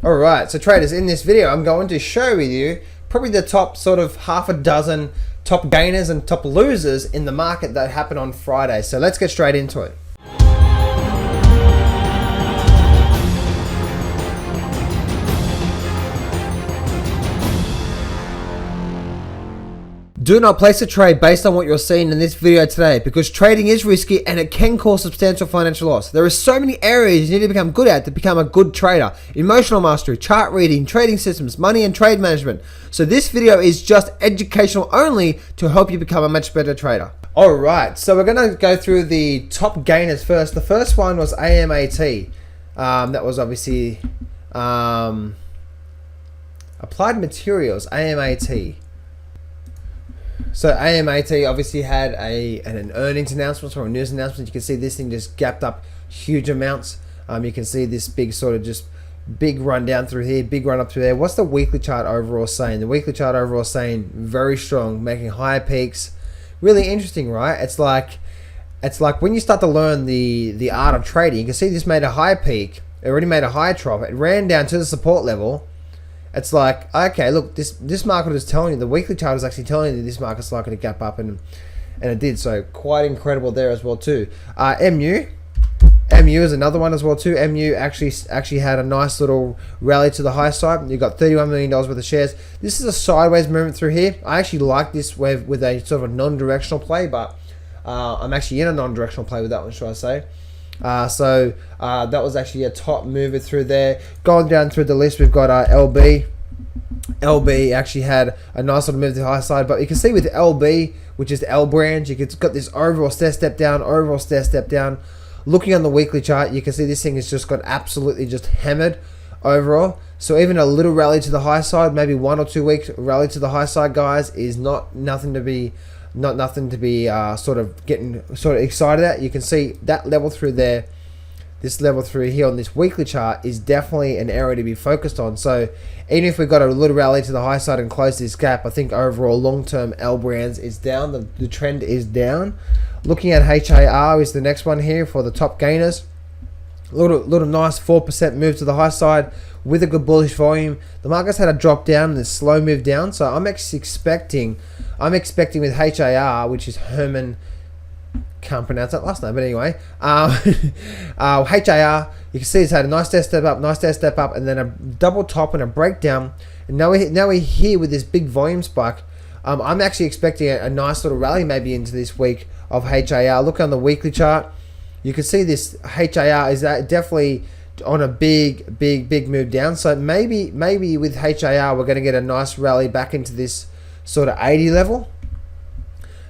Alright, so traders, in this video I'm going to share with you probably the top sort of half a dozen top gainers and top losers in the market that happened on Friday. So let's get straight into it. Do not place a trade based on what you're seeing in this video today, because trading is risky and it can cause substantial financial loss. There are so many areas you need to become good at to become a good trader. Emotional mastery, chart reading, trading systems, money and trade management. So this video is just educational only to help you become a much better trader. Alright, so we're going to go through the top gainers first. The first one was AMAT. That was obviously Applied Materials, AMAT. So AMAT obviously had an earnings announcement or a news announcement. You can see this thing just gapped up huge amounts. You can see this big sort of just big run down through here, big run up through there. What's the weekly chart overall saying? The weekly chart overall saying very strong, making higher peaks. Really interesting, right? It's like when you start to learn the art of trading. You can see this made a high peak. It already made a high trough. It ran down to the support level. It's like, okay, look, this market is telling you, the weekly chart is actually telling you this market's likely to gap up, and it did. So quite incredible there as well too. MU is another one as well too. MU actually had a nice little rally to the high side. You got $31 million worth of shares. This is a sideways movement through here. I actually like this wave with a sort of a non-directional play, but I'm actually in a non-directional play with that one, should I say. So that was actually a top mover through there. Going down through the list, we've got LB. LB actually had a nice little move to the high side, but you can see with LB, which is the L brand, it's got this overall step down. Looking on the weekly chart, you can see this thing has just got absolutely just hammered overall. So even a little rally to the high side, maybe 1 or 2 weeks rally to the high side, guys, is nothing to be sort of getting sort of excited at. You can see that level through there, this level through here on this weekly chart is definitely an area to be focused on. So even if we've got a little rally to the high side and close this gap, I think overall long-term L brands is down. The trend is down. Looking at HAR is the next one here for the top gainers. Little nice 4% move to the high side with a good bullish volume. The market's had a drop down and a slow move down, so I'm expecting with HAR, which is Herman, can't pronounce that last name, but anyway, HAR, you can see it's had a nice step up, and then a double top and a breakdown. And now we're here with this big volume spike. I'm actually expecting a nice little rally maybe into this week of HAR. Look on the weekly chart. You can see this HAR is definitely on a big move down. So maybe with HAR we're going to get a nice rally back into this sort of 80 level.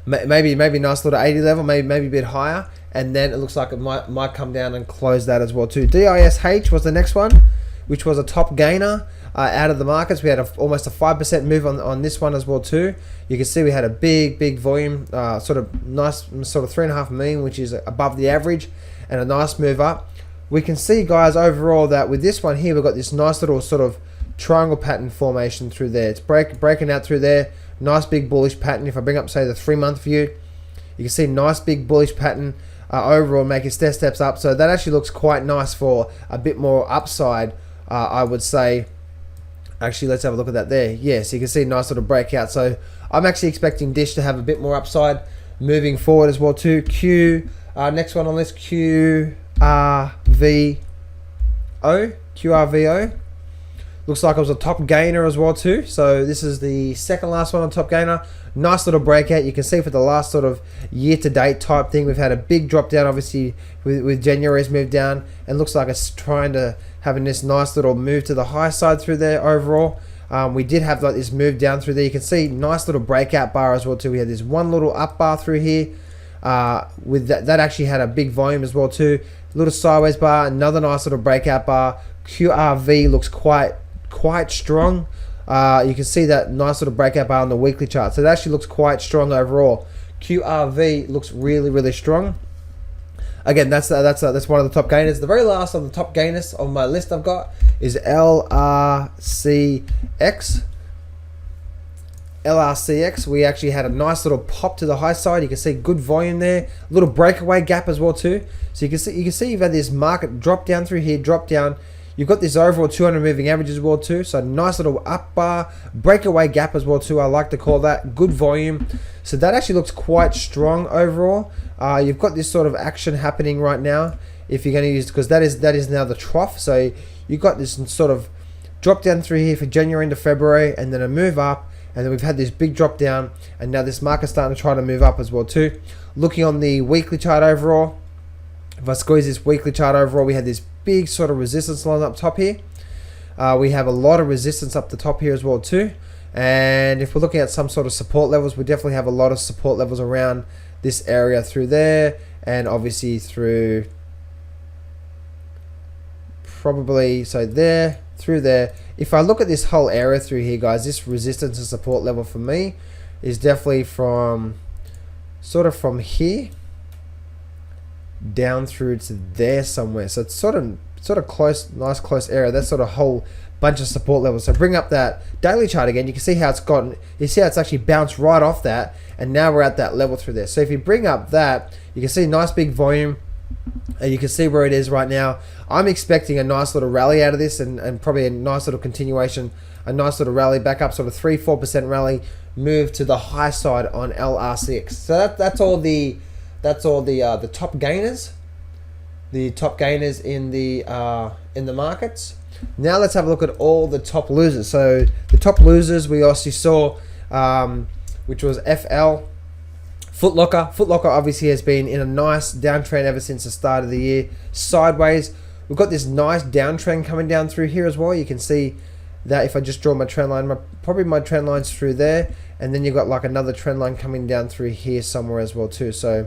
Maybe nice little 80 level, maybe a bit higher, and then it looks like it might come down and close that as well too. DISH was the next one, which was a top gainer out of the markets. We had almost a 5% move on this one as well too. You can see we had a big volume, sort of nice, sort of 3.5 million, which is above the average, and a nice move up. We can see, guys, overall that with this one here, we've got this nice little sort of triangle pattern formation through there. It's breaking out through there. Nice big bullish pattern. If I bring up, say, the 3-month view, you can see nice big bullish pattern overall, making steps up. So that actually looks quite nice for a bit more upside, I would say. Actually, let's have a look at that there. Yes, you can see a nice little breakout. So I'm actually expecting Dish to have a bit more upside moving forward as well too. Next one on this, QRVO. Looks like it was a top gainer as well too. So this is the second last one on top gainer. Nice little breakout. You can see for the last sort of year-to-date type thing, we've had a big drop down, obviously, with January's move down, and looks like it's trying to having this nice little move to the high side through there overall. We did have like this move down through there. You can see nice little breakout bar as well too. We had this one little up bar through here. With that actually had a big volume as well too. Little sideways bar, another nice little breakout bar. QRV looks quite strong. You can see that nice little breakout bar on the weekly chart. So it actually looks quite strong overall. QRV looks really strong. Again, that's one of the top gainers. The very last of the top gainers on my list I've got is LRCX. LRCX, we actually had a nice little pop to the high side. You can see good volume there, a little breakaway gap as well too. So you can see you've had this market drop down through here, drop down. You've got this overall 200 moving average as well too. So nice little up bar, breakaway gap as well too. I like to call that. Good volume. So that actually looks quite strong overall. You've got this sort of action happening right now. If you're going to use, because that is now the trough. So you've got this sort of drop down through here for January into February, and then a move up, and then we've had this big drop down, and now this market's starting to try to move up as well too. Looking on the weekly chart overall, if I squeeze this weekly chart overall, we had this big sort of resistance line up top here. We have a lot of resistance up the top here as well too. And if we're looking at some sort of support levels, we definitely have a lot of support levels around this area through there, and obviously through probably, so there, through there. If I look at this whole area through here, guys, this resistance and support level for me is definitely from sort of from here down through to there somewhere. So it's sort of close, nice close area. That's sort of whole bunch of support levels. So bring up that daily chart again. You can see how it's gotten, you see how it's actually bounced right off that, and now we're at that level through there. So if you bring up that, you can see nice big volume, and you can see where it is right now. I'm expecting a nice little rally out of this, and probably a nice little continuation, a nice little rally back up, sort of 3-4% rally, move to the high side on LRCX. So that's all the top gainers, in the markets. Now let's have a look at all the top losers. So the top losers we also saw, which was FL. Foot Locker obviously has been in a nice downtrend ever since the start of the year, sideways. We've got this nice downtrend coming down through here as well. You can see that if I just draw my trend line, probably my trend line's through there, and then you've got like another trend line coming down through here somewhere as well too. So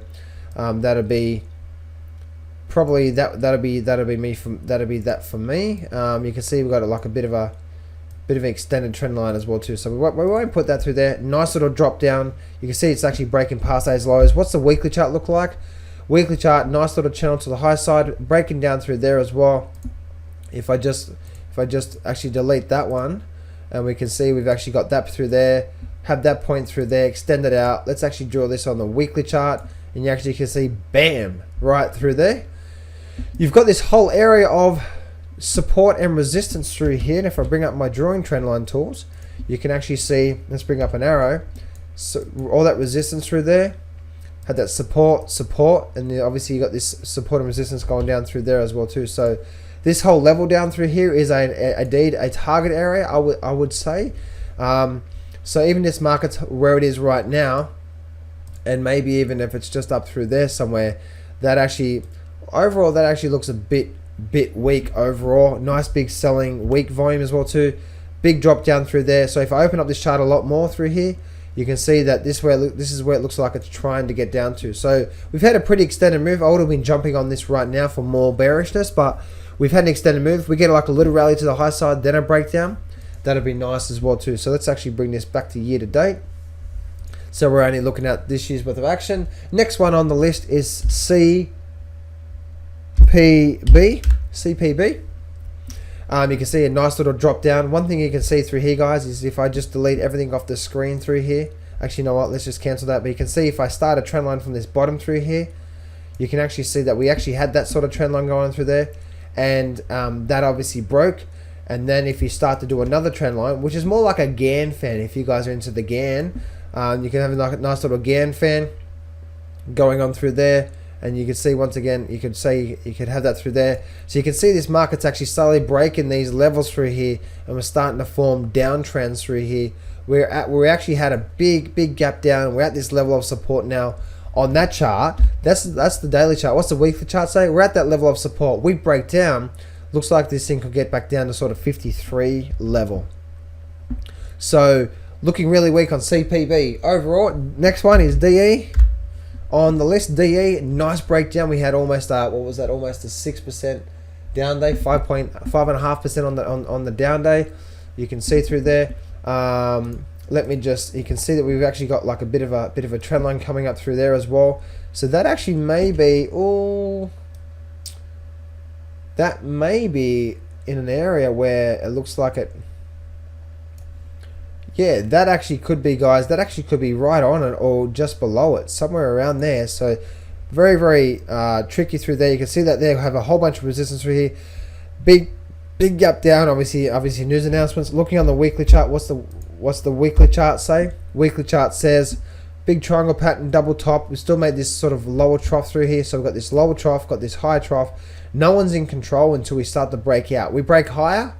that'll be probably that'll be that for me. You can see we've got like a bit of an extended trend line as well too, so we won't put that through there. Nice little drop down. You can see it's actually breaking past those lows. What's the weekly chart look like? Weekly chart, nice little channel to the high side, breaking down through there as well. If I just actually delete that one, and we can see we've actually got that through there, have that point through there, extend it out. Let's actually draw this on the weekly chart, and you actually can see bam, right through there. You've got this whole area of support and resistance through here, and if I bring up my drawing trend line tools, you can actually see, let's bring up an arrow, so all that resistance through there, had that support, and then obviously you got this support and resistance going down through there as well too. So this whole level down through here is indeed a target area, I would say. So even this market's where it is right now, and maybe even if it's just up through there somewhere, that actually overall that actually looks a bit weak overall. Nice big selling, weak volume as well too. Big drop down through there. So if I open up this chart a lot more through here, you can see that this is where it looks like it's trying to get down to. So we've had a pretty extended move. I would have been jumping on this right now for more bearishness, but we've had an extended move. We get like a little rally to the high side, then a breakdown. That'd be nice as well too. So let's actually bring this back to year to date. So we're only looking at this year's worth of action. Next one on the list is CPB. You can see a nice little drop down. One thing you can see through here, guys, is if I just delete everything off the screen through here. Actually, you know what? Let's just cancel that. But you can see if I start a trend line from this bottom through here, you can actually see that we actually had that sort of trend line going through there, and that obviously broke. And then if you start to do another trend line, which is more like a Gann fan, if you guys are into the Gann, you can have a nice little Gann fan going on through there. And you can see once again, you could have that through there. So you can see this market's actually slowly breaking these levels through here, and we're starting to form downtrends through here. We actually had a big gap down, and we're at this level of support now on that chart. That's the daily chart. What's the weekly chart say? We're at that level of support. We break down. Looks like this thing could get back down to sort of 53 level. So looking really weak on CPB overall. Next one is DE. On the list, DE, nice breakdown. We had almost almost a 6% down day, 5.5% on the down day. You can see through there. You can see that we've actually got like a bit of a trend line coming up through there as well. So that actually may be in an area where it looks like it. Yeah, that actually could be, guys. That actually could be right on it or just below it, somewhere around there. So very tricky through there. You can see that they have a whole bunch of resistance through here. Big Big gap down. Obviously news announcements. Looking on the weekly chart, what's the weekly chart say? Weekly chart says big triangle pattern, double top. We still made this sort of lower trough through here. So we've got this lower trough, got this high trough. No one's in control until we start to break out. We break higher,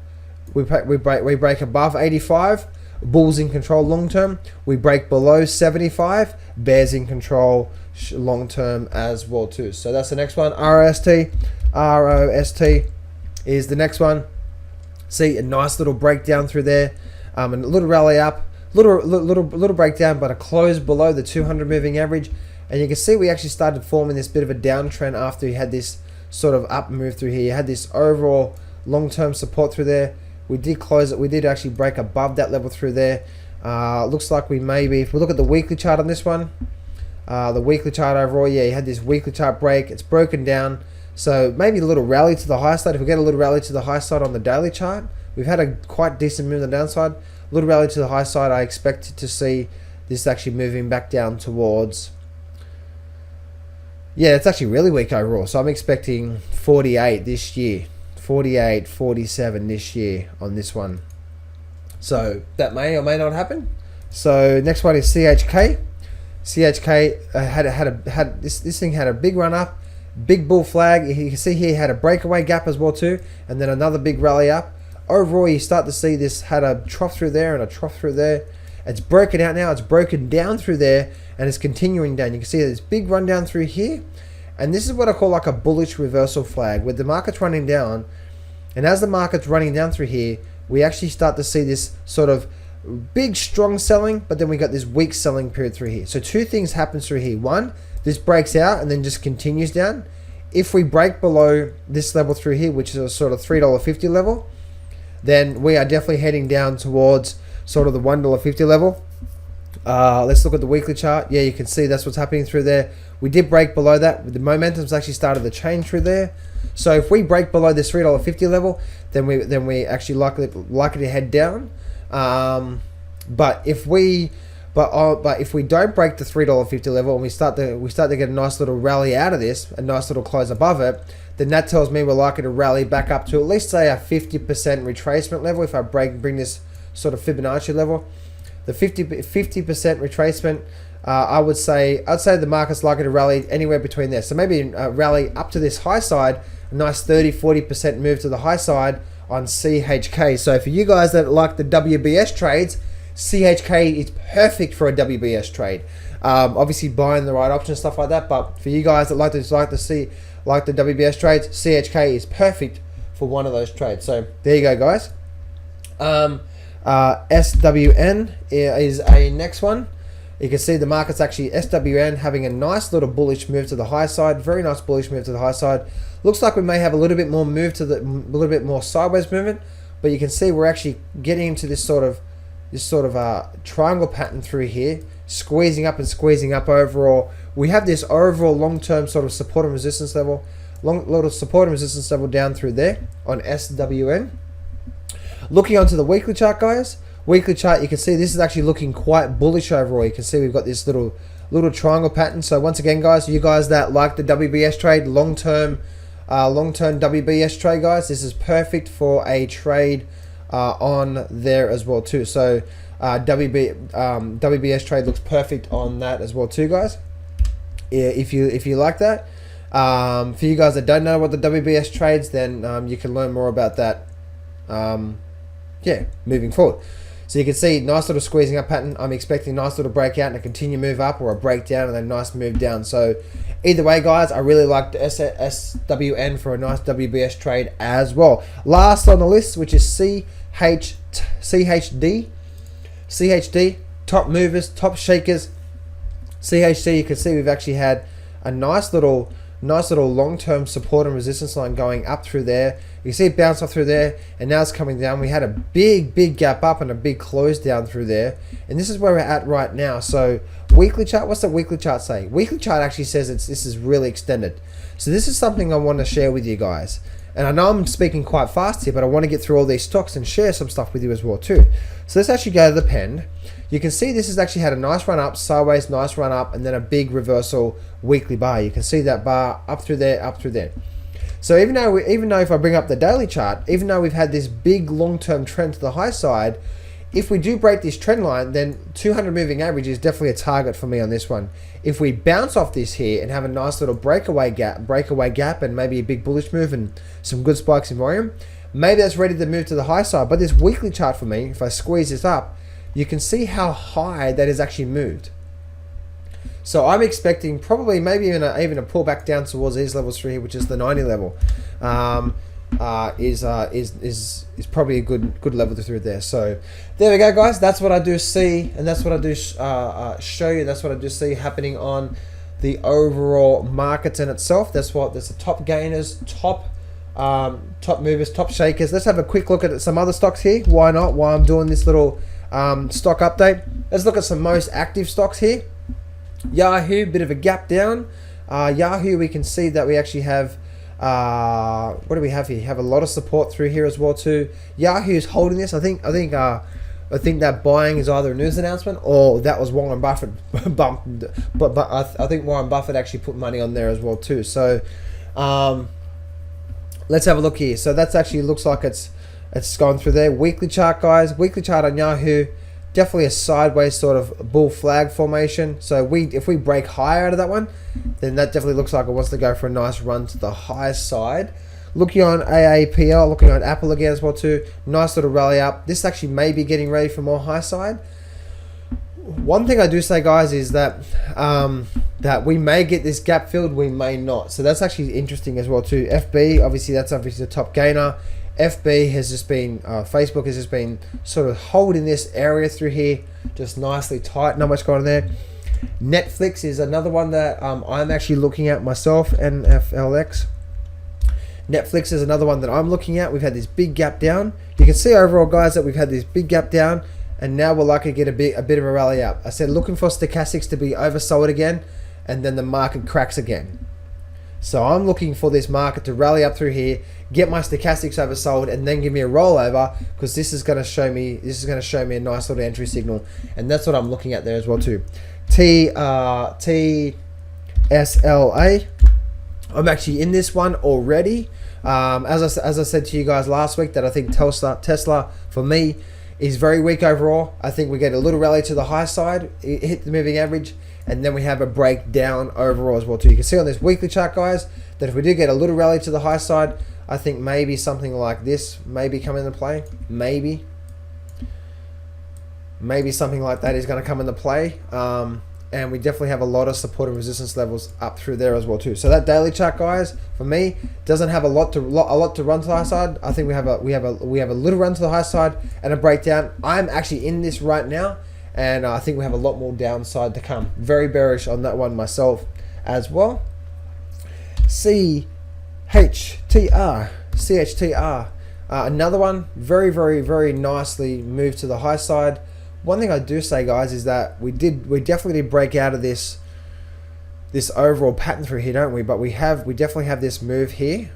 we break above 85. Bulls in control long term. We break below 75. Bears in control long term as well too. So that's the next one. ROST is the next one. See a nice little breakdown through there, and a little rally up, little breakdown, but a close below the 200 moving average. And you can see we actually started forming this bit of a downtrend after you had this sort of up move through here. You had this overall long-term support through there. We did close it. We did actually break above that level through there. Looks like we maybe, if we look at the weekly chart on this one, the weekly chart overall, yeah, you had this weekly chart break. It's broken down. So maybe a little rally to the high side. If we get a little rally to the high side on the daily chart, we've had a quite decent move on the downside. A little rally to the high side. I expect to see this actually moving back down towards, yeah, it's actually really weak overall. So I'm expecting 48 this year. 48, 47 this year on this one. So that may or may not happen. So next one is CHK. CHK this thing had a big run up, big bull flag. You can see here had a breakaway gap as well too, and then another big rally up. Overall, you start to see this had a trough through there and a trough through there. It's broken out now. It's broken down through there and it's continuing down. You can see this big run down through here. And this is what I call like a bullish reversal flag, where the market's running down, and as the market's running down through here, we actually start to see this sort of big strong selling, but then we got this weak selling period through here. So two things happen through here. One, this breaks out and then just continues down. If we break below this level through here, which is a sort of $3.50 level, then we are definitely heading down towards sort of the $1.50 level. Let's look at the weekly chart. Yeah, you can see that's what's happening through there. We did break below that. The momentum's actually started to change through there. So if we break below this $3.50 level, then we actually likely to head down. But if we don't break the $3.50 level and we start to get a nice little rally out of this, a nice little close above it, then that tells me we're likely to rally back up to at least say a 50% retracement level. If I bring this sort of Fibonacci level, the 50% retracement, I'd say the market's likely to rally anywhere between there. So maybe rally up to this high side, a nice 30-40% move to the high side on CHK. So for you guys that like the WBS trades, CHK is perfect for a WBS trade. Obviously buying the right option, stuff like that. But for you guys that like the WBS trades, CHK is perfect for one of those trades. So there you go, guys. SWN is a next one. You can see the market's actually SWN having a nice little bullish move to the high side. Very nice bullish move to the high side. Looks like we may have a little bit more move to a little bit more sideways movement, but you can see we're actually getting into this sort of triangle pattern through here, squeezing up and squeezing up overall. We have this overall long-term sort of support and resistance level, little support and resistance level down through there on SWN. Looking onto the weekly chart, guys. Weekly chart, you can see this is actually looking quite bullish overall. You can see we've got this little triangle pattern. So once again, guys, you guys that like the WBS trade, long-term WBS trade, guys, this is perfect for a trade on there as well too. So WBS trade looks perfect on that as well too, guys. Yeah, if you like that. For you guys that don't know what the WBS trades, then you can learn more about that. Moving forward. So you can see nice little squeezing up pattern. I'm expecting a nice little breakout and a continue move up, or a breakdown and a nice move down. So either way, guys, I really like the SWN for a nice WBS trade as well. Last on the list, which is CHD. CHD, top movers, top shakers. CHD, you can see we've actually had a nice little long-term support and resistance line going up through there. You see it bounce off through there, and now it's coming down. We had a big gap up and a big close down through there, and this is where we're at right now. So weekly chart, what's the weekly chart say? Weekly chart actually says this is really extended. So this is something I want to share with you guys. And I know I'm speaking quite fast here, but I want to get through all these stocks and share some stuff with you as well too. So let's actually go to the pen. You can see this has actually had a nice run up, sideways, nice run up, and then a big reversal weekly bar. You can see that bar up through there, up through there. So even though if I bring up the daily chart, even though we've had this big long-term trend to the high side, if we do break this trend line, then 200 moving average is definitely a target for me on this one. If we bounce off this here and have a nice little breakaway gap, and maybe a big bullish move and some good spikes in volume, maybe that's ready to move to the high side. But this weekly chart for me, if I squeeze this up, you can see how high that has actually moved. So I'm expecting probably maybe even a pullback down towards these levels through here, which is the 90 level, is probably a good level through there. So there we go, guys. That's what I do see, and that's what I do show you. That's what I do see happening on the overall markets in itself. That's the top gainers, top movers, top shakers. Let's have a quick look at some other stocks here. Why not? While I'm doing this little stock update, let's look at some most active stocks here. YHOO, bit of a gap down. YHOO, we can see that we actually have, what do we have here? You have a lot of support through here as well too. YHOO is holding this. I think that buying is either a news announcement or that was Warren Buffett bumped. But I think Warren Buffett actually put money on there as well too. So let's have a look here. So that's actually looks like it's gone through there. Weekly chart, guys. Weekly chart on YHOO. Definitely a sideways sort of bull flag formation. So if we break higher out of that one, then that definitely looks like it wants to go for a nice run to the high side. Looking on AAPL, looking on Apple again as well too. Nice little rally up. This actually may be getting ready for more high side. One thing I do say, guys, is that that we may get this gap filled, we may not. So that's actually interesting as well too. FB, obviously that's obviously the top gainer. FB has just been, Facebook has just been sort of holding this area through here, just nicely tight, not much going on there. Netflix is another one that I'm actually looking at myself, NFLX. Netflix is another one that I'm looking at. We've had this big gap down. You can see overall, guys, that we've had this big gap down, and now we're likely to get a bit of a rally up. I said looking for stochastics to be oversold again, and then the market cracks again. So I'm looking for this market to rally up through here, get my stochastics oversold, and then give me a rollover, because this is going to show me a nice little entry signal, and that's what I'm looking at there as well too. TSLA. I'm actually in this one already. As I said to you guys last week, that I think Tesla for me is very weak overall. I think we get a little rally to the high side, hit the moving average, and then we have a breakdown overall as well too. You can see on this weekly chart, guys, that if we do get a little rally to the high side, I think maybe something like this maybe come into play. Maybe something like that is going to come into play. And we definitely have a lot of support and resistance levels up through there as well too. So that daily chart, guys, for me, doesn't have a lot to run to the high side. I think we have a little run to the high side and a breakdown. I'm actually in this right now, and I think we have a lot more downside to come. Very bearish on that one myself as well. CHTR, another one, very nicely moved to the high side. One thing I do say, guys, is that we definitely did break out of this overall pattern through here, don't we? But we definitely have this move here.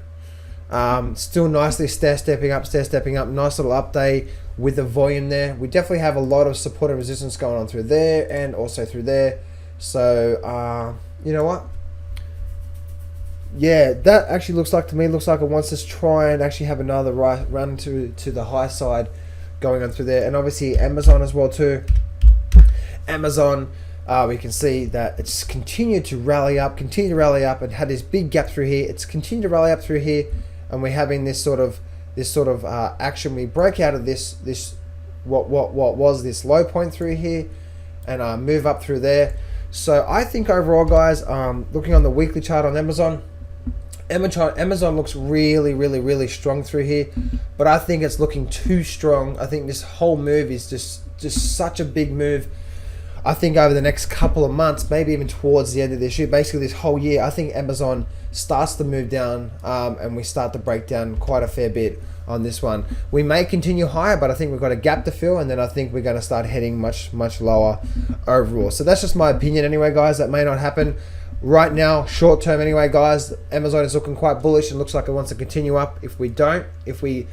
Still nicely stepping up. Nice little update with the volume there. We definitely have a lot of support and resistance going on through there and also through there. So you know what? Yeah, that actually looks like it wants to try and actually have another run to the high side going on through there. And obviously Amazon as well too. Amazon, we can see that it's continued to rally up and had this big gap through here. It's continued to rally up through here, and we're having this sort of action. We break out of this what was this low point through here and move up through there. So I think overall, guys, looking on the weekly chart on Amazon looks really strong through here, but I think it's looking too strong. I think this whole move is just such a big move. I think over the next couple of months, maybe even towards the end of this year, basically this whole year, I think Amazon starts to move down, and we start to break down quite a fair bit on this one. We may continue higher, but I think we've got a gap to fill, and then I think we're going to start heading much lower overall. So that's just my opinion anyway, guys. That may not happen right now, short term anyway, guys. Amazon is looking quite bullish and looks like it wants to continue up. If we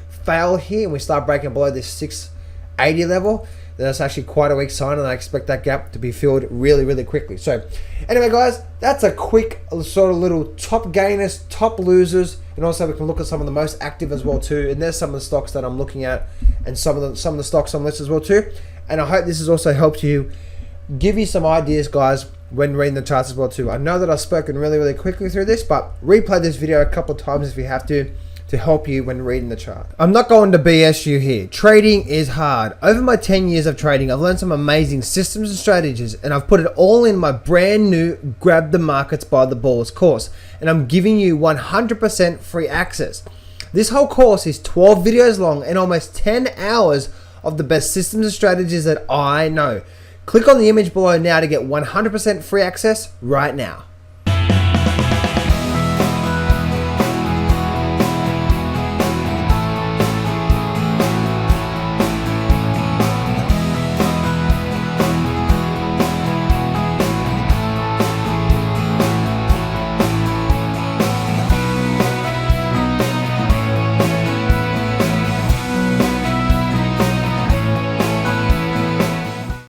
fail here and we start breaking below this 6 80 level, then that's actually quite a weak sign, and I expect that gap to be filled really, really quickly. So anyway, guys, that's a quick sort of little top gainers, top losers, and also we can look at some of the most active as well too. And there's some of the stocks that I'm looking at, and some of the stocks on the list as well too. And I hope this has also helped you, give you some ideas, guys, when reading the charts as well too. I know that I've spoken really, really quickly through this, but replay this video a couple of times if you have to help you when reading the chart. I'm not going to BS you here. Trading is hard. Over my 10 years of trading, I've learned some amazing systems and strategies, and I've put it all in my brand new Grab the Markets by the Balls course, and I'm giving you 100% free access. This whole course is 12 videos long and almost 10 hours of the best systems and strategies that I know. Click on the image below now to get 100% free access right now.